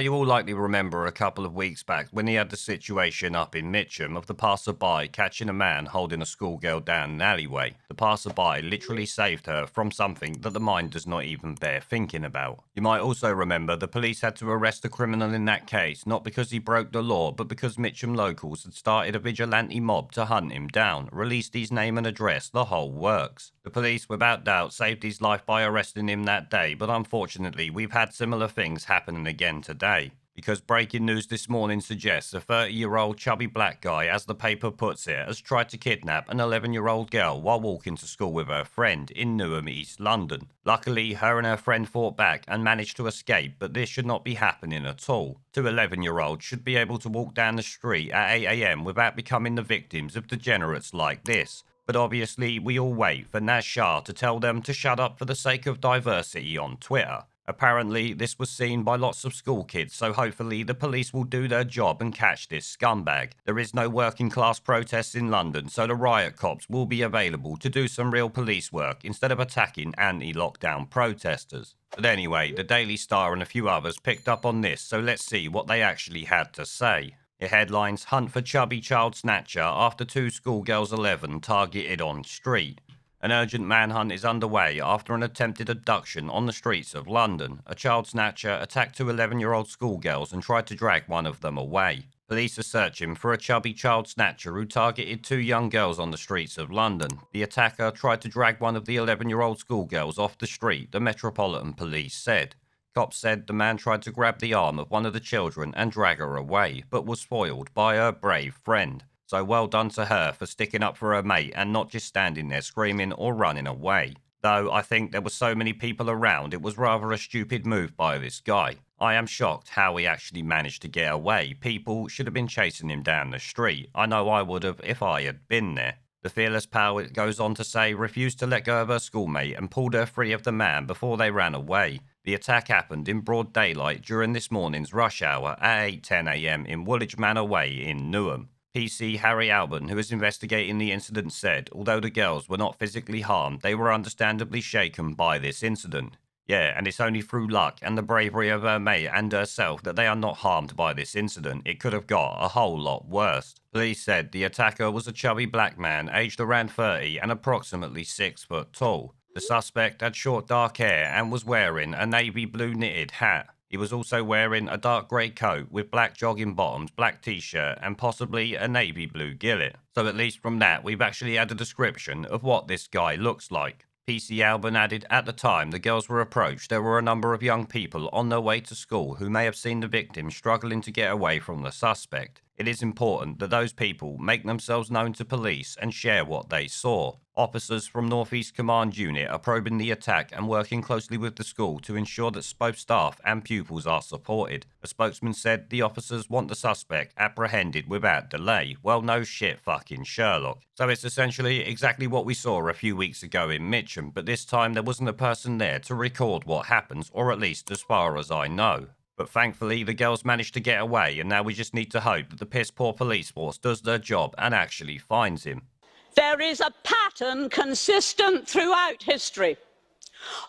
Now, you all likely remember a couple of weeks back when he had the situation up in Mitcham of the passerby catching a man holding a schoolgirl down an alleyway. The passerby literally saved her from something that the mind does not even bear thinking about. You might also remember the police had to arrest the criminal in that case, not because he broke the law, but because Mitcham locals had started a vigilante mob to hunt him down, released his name and address, the whole works. The police, without doubt, saved his life by arresting him that day, but unfortunately, we've had similar things happening again today. Because breaking news this morning suggests a 30-year-old chubby black guy, as the paper puts it, has tried to kidnap an 11-year-old girl while walking to school with her friend in Newham, East London. Luckily, her and her friend fought back and managed to escape, but this should not be happening at all. Two 11-year-olds should be able to walk down the street at 8 AM without becoming the victims of degenerates like this. But obviously, we all wait for Naz Shah to tell them to shut up for the sake of diversity on Twitter. Apparently, this was seen by lots of school kids, so hopefully the police will do their job and catch this scumbag. There is no working class protests in London, so the riot cops will be available to do some real police work instead of attacking anti-lockdown protesters. But anyway, the Daily Star and a few others picked up on this, so let's see what they actually had to say. It headlines, "Hunt for Chubby Child Snatcher after two schoolgirls 11 targeted on street." An urgent manhunt is underway after an attempted abduction on the streets of London. A child snatcher attacked two 11-year-old schoolgirls and tried to drag one of them away. Police are searching for a chubby child snatcher who targeted two young girls on the streets of London. The attacker tried to drag one of the 11-year-old schoolgirls off the street, the Metropolitan Police said. Cops said the man tried to grab the arm of one of the children and drag her away, but was foiled by her brave friend. So well done to her for sticking up for her mate and not just standing there screaming or running away. Though I think there were so many people around, it was rather a stupid move by this guy. I am shocked how he actually managed to get away. People should have been chasing him down the street. I know I would have if I had been there. The fearless pal, it goes on to say, refused to let go of her schoolmate and pulled her free of the man before they ran away. The attack happened in broad daylight during this morning's rush hour at 8:10 AM in Woolwich Manor Way in Newham. PC Harry Alban, who is investigating the incident, said although the girls were not physically harmed, they were understandably shaken by this incident. Yeah, and it's only through luck and the bravery of her mate and herself that they are not harmed by this incident. It could have got a whole lot worse. Police said the attacker was a chubby black man aged around 30 and approximately 6 foot tall. The suspect had short dark hair and was wearing a navy blue knitted hat. He was also wearing a dark grey coat with black jogging bottoms, black t-shirt and possibly a navy blue gillet. So at least from that we've actually had a description of what this guy looks like. PC Alban added, at the time the girls were approached, there were a number of young people on their way to school who may have seen the victim struggling to get away from the suspect. It is important that those people make themselves known to police and share what they saw. Officers from North East Command Unit are probing the attack and working closely with the school to ensure that both staff and pupils are supported. A spokesman said the officers want the suspect apprehended without delay. Well, no shit fucking Sherlock. So it's essentially exactly what we saw a few weeks ago in Mitcham, but this time there wasn't a person there to record what happens, or at least as far as I know. But thankfully, the girls managed to get away, and now we just need to hope that the piss-poor police force does their job and actually finds him. There is a pattern consistent throughout history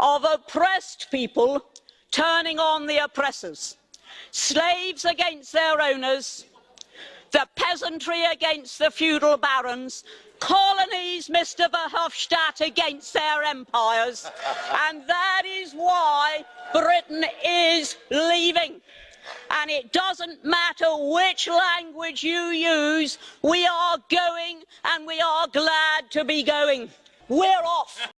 of oppressed people turning on the oppressors. Slaves against their owners, the peasantry against the feudal barons, colonies, Mr. Verhofstadt, against their empires. And that is why Britain is leaving. And it doesn't matter which language you use, we are going and we are glad to be going. We're off.